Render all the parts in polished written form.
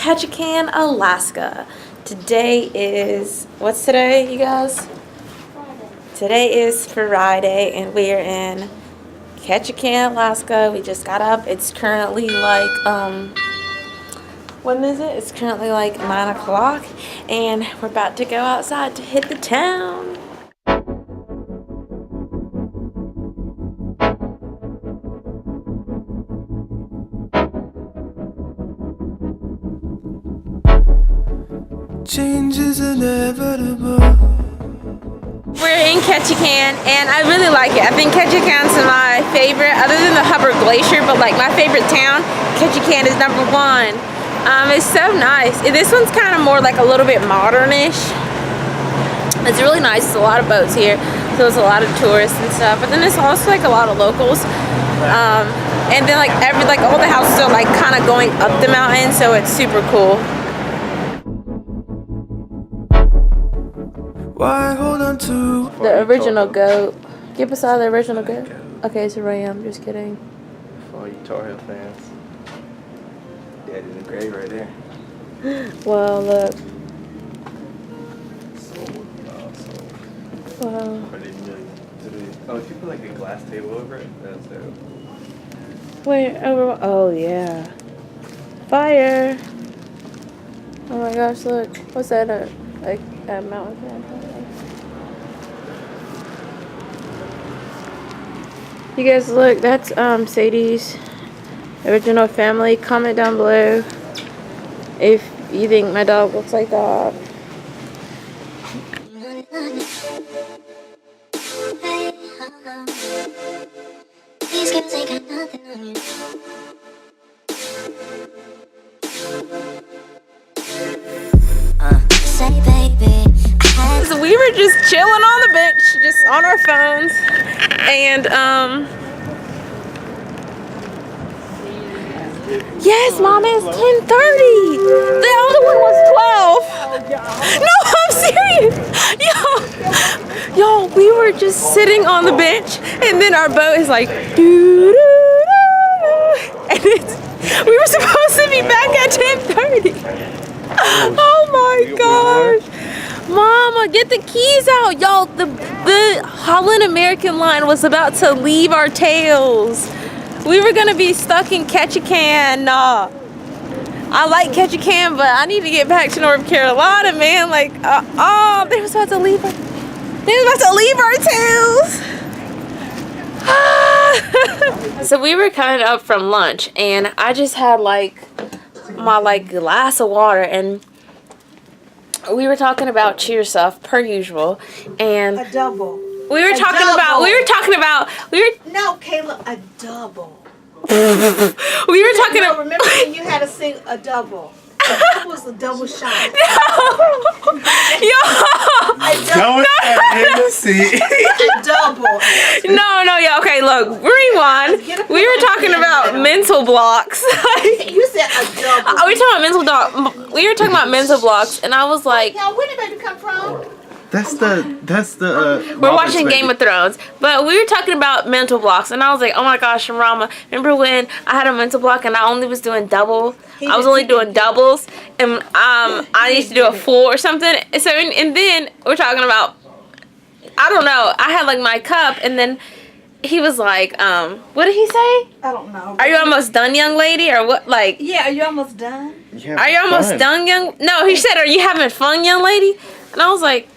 Ketchikan, Alaska. Today is, what's today, you guys? Friday. Today is Friday, and we're in Ketchikan, Alaska. We just got up. It's currently like, when is it? It's currently like 9 o'clock, and we're about to go outside to hit the town. Change is inevitable. We're in Ketchikan, and I really like it. I think Ketchikan's my favorite, other than the Hubbard Glacier, but like my favorite town, Ketchikan is number one. It's so nice. This one's kind of more like a little bit modern-ish. It's really nice. There's a lot of boats here, so there's a lot of tourists and stuff. But then there's also like a lot of locals. And then like all the houses are like kind of going up the mountain, so it's super cool. Why hold on to The original goat. Get beside the original goat. Okay, it's a ram. Just kidding. For all you Tar Heel fans. Daddy in the grave right there. Well, look. So, Wow. oh, if you put like a glass table over it, that's dope. Wait, over. Oh, yeah. Fire. Oh my gosh, look. What's that? Like a mountain fan? You guys look, that's Sadie's original family. Comment down below if you think my dog looks like that. So we were just chilling on the bench, just on our phones, and yes, Mom, it's 10:30. The other one was 12. No, I'm serious. Yo, we were just sitting on the bench, and then our boat is like doo doo doo, and we were supposed to be back at 10:30. Oh my gosh. Mama, get the keys out. Y'all, the Holland American line was about to leave our tails. We were gonna be stuck in Ketchikan. Nah. I like Ketchikan, but I need to get back to North Carolina, man. Like, they was about to leave our tails. So we were coming up from lunch, and I just had like my glass of water, and we were talking about cheer stuff per usual, and A double. we were talking about No, Kayla, a double. we were talking about. Remember when you had to sing a double? A double was a double shot. Yo, Don't Hennessy. A double. no, yeah. Okay, look, rewind. We were talking about mental blocks. You said a double. We were talking about mental blocks, and I was like, Now, where did baby come from? That's the. we're watching Game of Thrones, but we were talking about mental blocks, and I was like, oh my gosh, Rama, remember when I had a mental block and I only was doing double? I was only doing doubles, and I used to do a full or something. So and then we're talking about, I don't know, I had like my cup, and then he was like, what did he say? I don't know. Are you almost done, young lady, or what? Like, Yeah, are you almost done? are you almost done, young? No, he said, are you having fun, young lady? And I was like,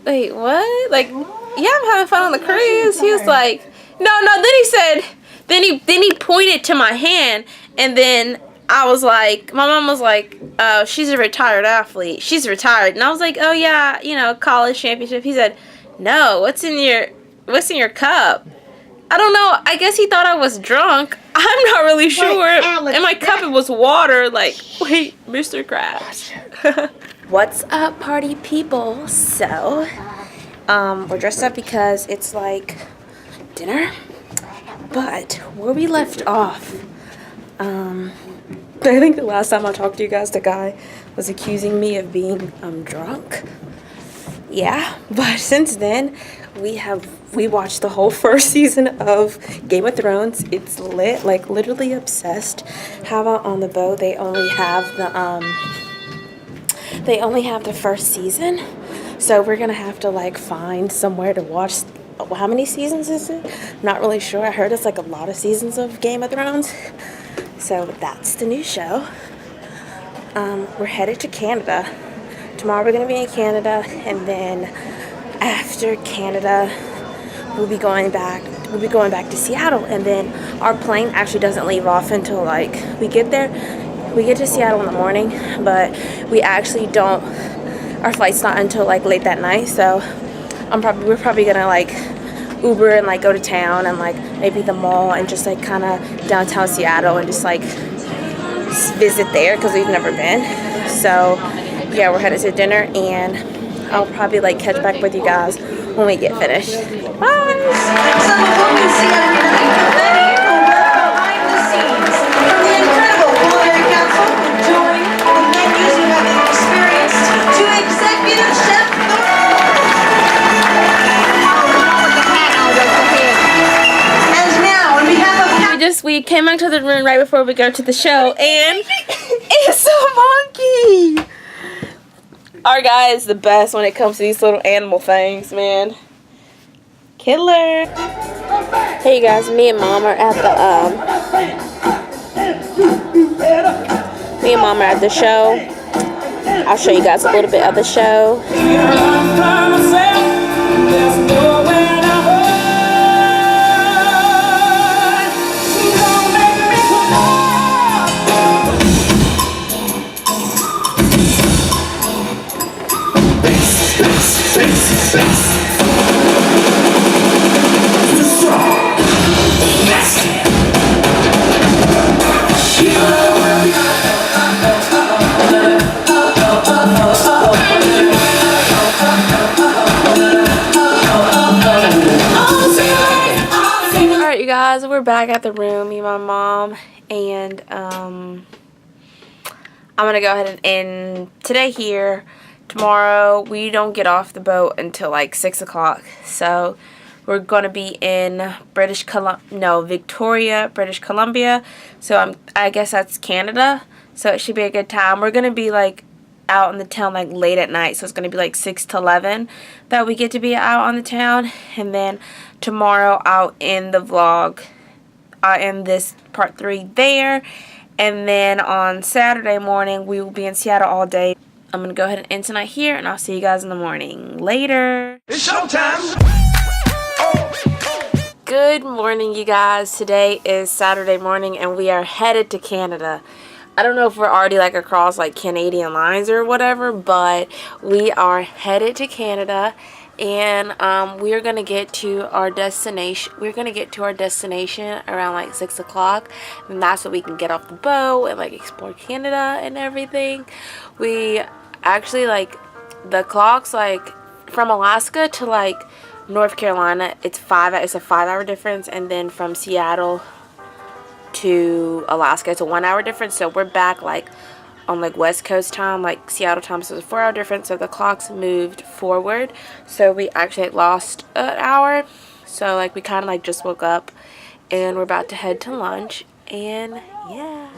wait, what? Like, yeah, I'm having fun on the cruise. He was like, no. Then he said, then he pointed to my hand, and then I was like, my mom was like, oh, she's a retired athlete. She's retired. And I was like, oh yeah, college championship. He said, no, what's in your cup? I don't know. I guess he thought I was drunk. I'm not really sure. Alex, in my cup it was water. Like, wait, Mr. Krabs. What's up, party people? So, we're dressed up because it's like dinner. But where we left off, I think the last time I talked to you guys, the guy was accusing me of being drunk. Yeah, but since then, we watched the whole first season of Game of Thrones. It's lit, like literally obsessed. How about on the boat they only have the first season, so we're gonna have to like find somewhere to watch. How many seasons is it? Not really sure. I heard it's like a lot of seasons of Game of Thrones. So that's the new show. We're headed to Canada. Tomorrow we're gonna be in Canada, and then after Canada we'll be going back to Seattle, and then our plane actually doesn't leave off until like we get there. We get to Seattle in the morning, but we actually don't, our flight's not until like late that night. So we're probably gonna like Uber and like go to town and like maybe the mall and just like kind of downtown Seattle and just like visit there because we've never been. So yeah, we're headed to dinner, and I'll probably like catch back with you guys when we get finished. Bye! Some of what we see on your many who work behind the scenes. From the incredible culinary council who join the menus you have experienced to executive chef. And now, on behalf of We came back to the room right before we go to the show, and it's a monkey. Our guy is the best when it comes to these little animal things, man. Killer. Hey guys, me and mom are at the show. I'll show you guys a little bit of the show. Alright, you guys, we're back at the room, me and my mom, and I'm gonna go ahead and end today here. Tomorrow we don't get off the boat until like 6 o'clock, so we're gonna be in Victoria, British Columbia. So I guess that's Canada. So it should be a good time. We're gonna be like out in the town like late at night, so it's gonna be like 6 to 11 that we get to be out on the town. And then tomorrow I'll end the vlog. I end this part 3 there, and then on Saturday morning we will be in Seattle all day. I'm gonna go ahead and end tonight here, and I'll see you guys in the morning. Later. It's showtime. Good morning, you guys. Today is Saturday morning, and we are headed to Canada. I don't know if we're already like across like Canadian lines or whatever, but we are headed to Canada, and we are gonna get to our destination. We're gonna get to our destination around like 6 o'clock, and that's so we can get off the boat and like explore Canada and everything. We actually like the clocks like from Alaska to like North Carolina. It's a 5-hour difference, and then from Seattle to Alaska it's a 1-hour difference. So we're back like on like West Coast time, like Seattle time, so it's a 4-hour difference. So the clocks moved forward, so we actually lost an hour. So like we kind of like just woke up, and we're about to head to lunch, and yeah,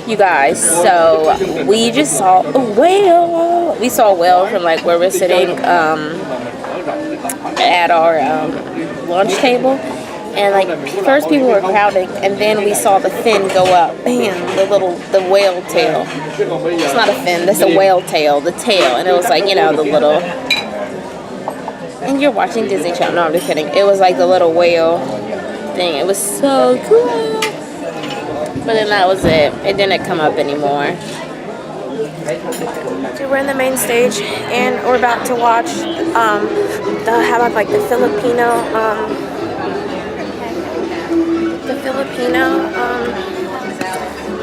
you guys, so we just saw a whale. We saw a whale from like where we're sitting at our lunch table, and like first people were crowding, and then we saw the fin go up. Bam, the whale tail. It's not a fin, that's a whale tail, the tail. And it was like, you know, the little, and you're watching Disney Channel. No, I'm just kidding. It was like the little whale thing. It was so cool. But then that was it. It didn't come up anymore. So we're in the main stage, and we're about to watch how about like the Filipino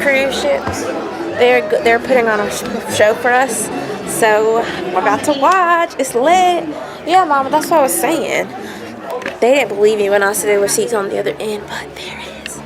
cruise ships. They're putting on a show for us, so we're about to watch. It's lit. Yeah, Mama, that's what I was saying. They didn't believe me when I said there were seats on the other end, but there it is.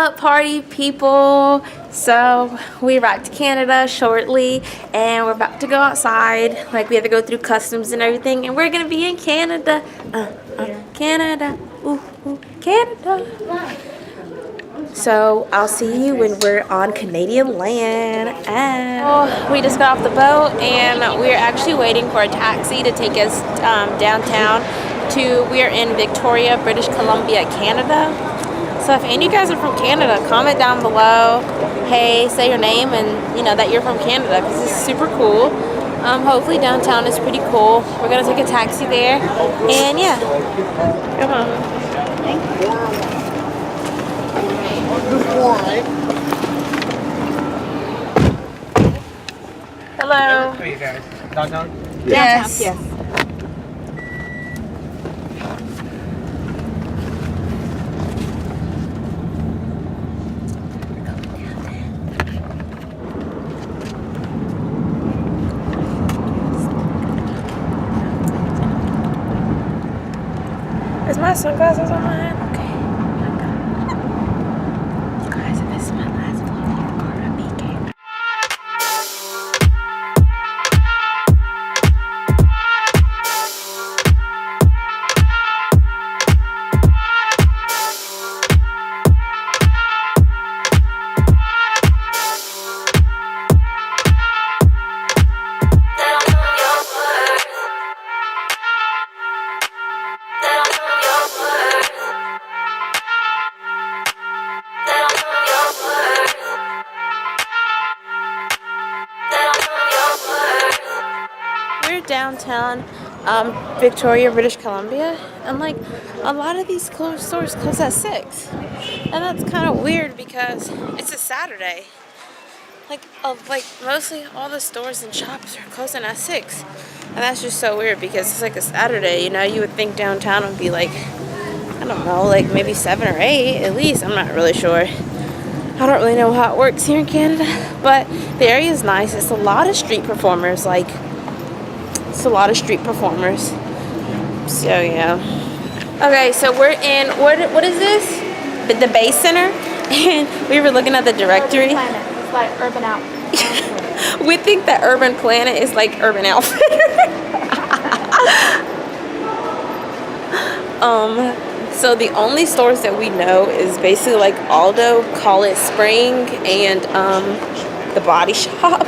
up, party people? So we arrived to Canada shortly, and we're about to go outside. Like, we have to go through customs and everything, and we're gonna be in Canada. Canada, ooh, ooh, Canada. So I'll see you when we're on Canadian land. We just got off the boat, and we're actually waiting for a taxi to take us downtown to. We are in Victoria, British Columbia, Canada. So if any of you guys are from Canada, comment down below. Hey, say your name and you know that you're from Canada, because this is super cool. Hopefully downtown is pretty cool. We're gonna take a taxi there, and yeah. Come on. Hello. Hey, you guys. Downtown? Yes. Yes. Is my sunglasses on my head? Okay. Guys, this is my last vlog for a weekend. We're downtown Victoria, British Columbia, and like a lot of these stores close at 6, and that's kind of weird because it's a Saturday. Like mostly all the stores and shops are closing at 6, and that's just so weird because it's like a Saturday. You know, you would think downtown would be like, I don't know, like maybe 7 or 8 at least. I'm not really sure. I don't really know how it works here in Canada, but the area is nice. It's a lot of street performers, So yeah. Okay, so we're in, what is this? The Bay Center, and we were looking at the directory. Urban Planet. It's like Urban Outfitters. We think that Urban Planet is like Urban Outfitters. So the only stores that we know is basically like Aldo, Call It Spring, and the Body Shop.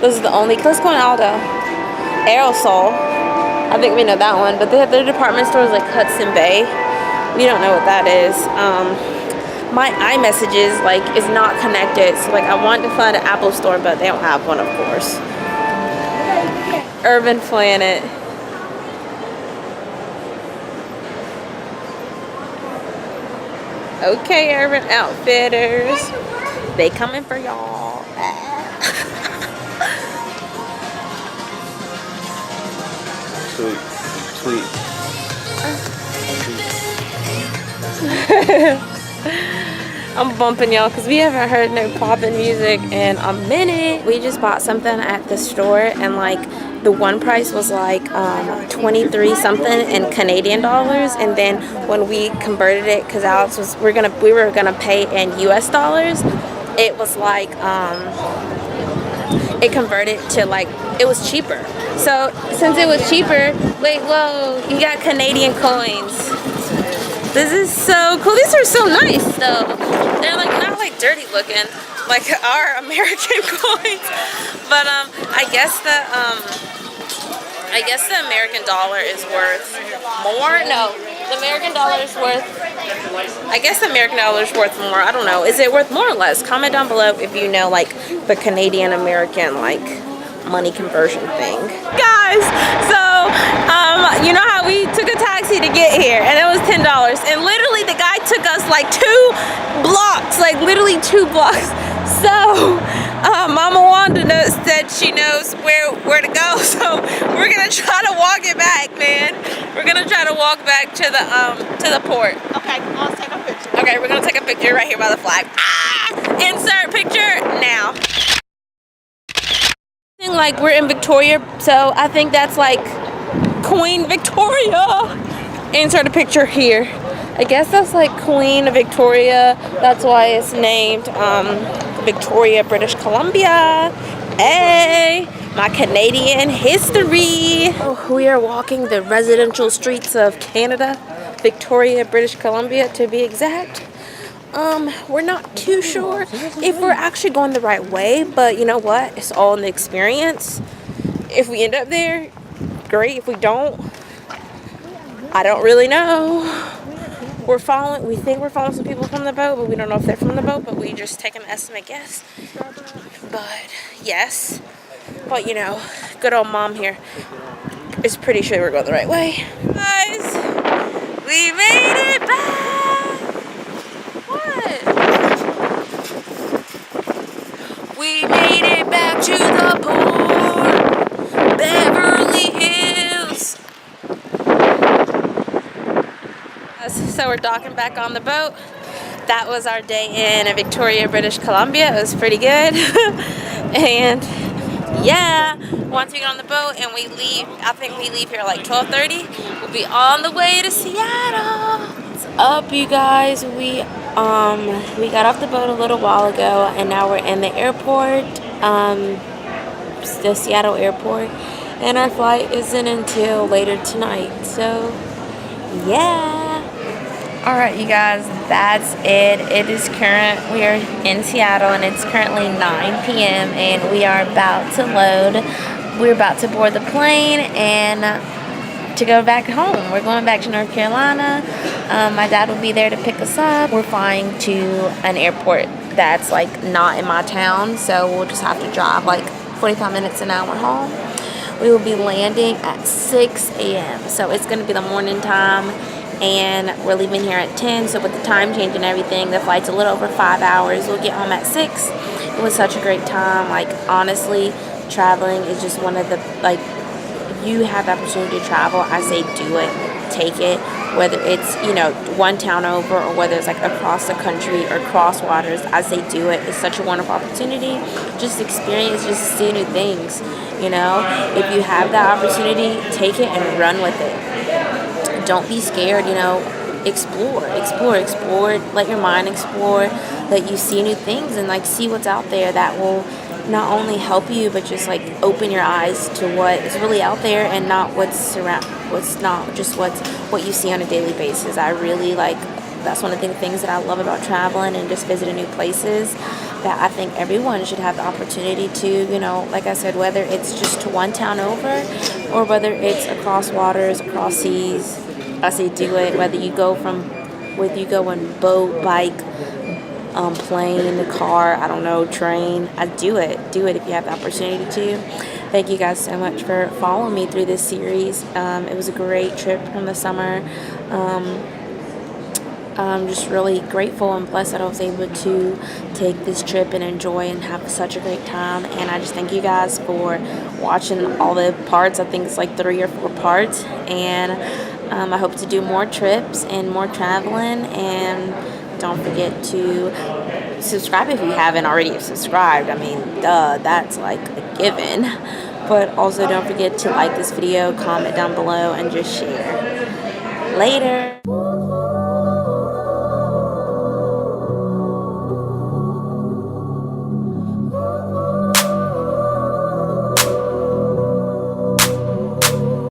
Those are the only. Let's go in Aldo. Aerosol. I think we know that one, but they have their department stores like Hudson Bay. We don't know what that is. My iMessages is not connected, so I want to find an Apple store, but they don't have one, of course. Urban Planet. Okay, Urban Outfitters. They coming for y'all. Sweet. I'm bumping y'all because we haven't heard no poppin' music in a minute. We just bought something at the store, and the one price was 23 something in Canadian dollars, and then when we converted it, because Alex was we were gonna pay in US dollars, it was it converted to it was cheaper. So since it was cheaper, whoa, you got Canadian coins. This is so cool. These are so nice though. They're not dirty looking like our American coins. But I guess the American dollar is worth more. No, the American dollar is worth. I guess the American dollar is worth more. I don't know. Is it worth more or less? Comment down below if you know the Canadian American money conversion thing. Guys, so you know how we took a taxi to get here, and it was $10, and literally the guy took us 2 blocks, literally 2 blocks. So Mama Wanda said she knows where to go, so we're gonna try to walk it back, man. We're gonna try to walk back to the port. Okay, let's take a picture. Okay, we're gonna take a picture right here by the flag. Insert picture now. We're in Victoria, so I think that's Queen Victoria. Insert a picture here. I guess that's like Queen Victoria. That's why it's named Victoria, British Columbia. Hey, my Canadian history. Oh, we are walking the residential streets of Canada, Victoria, British Columbia to be exact. We're not too sure if we're actually going the right way, but you know what? It's all in the experience. If we end up there, great. If we don't, I don't really know. We think we're following some people from the boat, but we don't know if they're from the boat, but we just take an estimate guess. But yes, but you know, good old mom here is pretty sure we're going the right way. Guys, we made it back. What? We made it back to the port, Beverly Hills. So we're docking back on the boat. That was our day in Victoria, British Columbia. It was pretty good. And yeah, once we get on the boat and we leave, I think we leave here like 12:30. We'll be on the way to Seattle. What's up, you guys? We got off the boat a little while ago, and now we're in the airport, the Seattle airport, and our flight isn't until later tonight. So yeah. Alright, you guys, that's it. We are in Seattle, and it's currently 9 p.m. and we are about to load. We're about to board the plane and to go back home. We're going back to North Carolina. My dad will be there to pick us up. We're flying to an airport that's like not in my town, so we'll just have to drive like 45 minutes an hour home. We will be landing at 6 a.m. so it's going to be the morning time. And we're leaving here at 10, so with the time change and everything, the flight's a little over 5 hours. We'll get home at 6. It was such a great time. Like, honestly, traveling is just one of the, like, you have the opportunity to travel. I say do it, take it, whether it's, you know, one town over or whether it's like across the country or cross waters. I say do it. It's such a wonderful opportunity. Just experience, just see new things, you know. If you have that opportunity, take it and run with it. Don't be scared, you know, explore, let your mind explore, let you see new things and like see what's out there that will not only help you, but just like open your eyes to what is really out there and not what you see on a daily basis. I really that's one of the things that I love about traveling and just visiting new places, that I think everyone should have the opportunity to, you know, like I said, whether it's just to one town over or whether it's across waters, across seas. I say do it, whether you go on boat, bike, plane, car, I don't know, train. Do it if you have the opportunity to. Thank you guys so much for following me through this series. It was a great trip from the summer. I'm just really grateful and blessed that I was able to take this trip and enjoy and have such a great time. And I just thank you guys for watching all the parts. I think it's like 3 or 4 parts. And I hope to do more trips and more traveling. And don't forget to subscribe if you haven't already subscribed. I mean, duh, that's like a given. But also don't forget to like this video, comment down below, and just share. Later.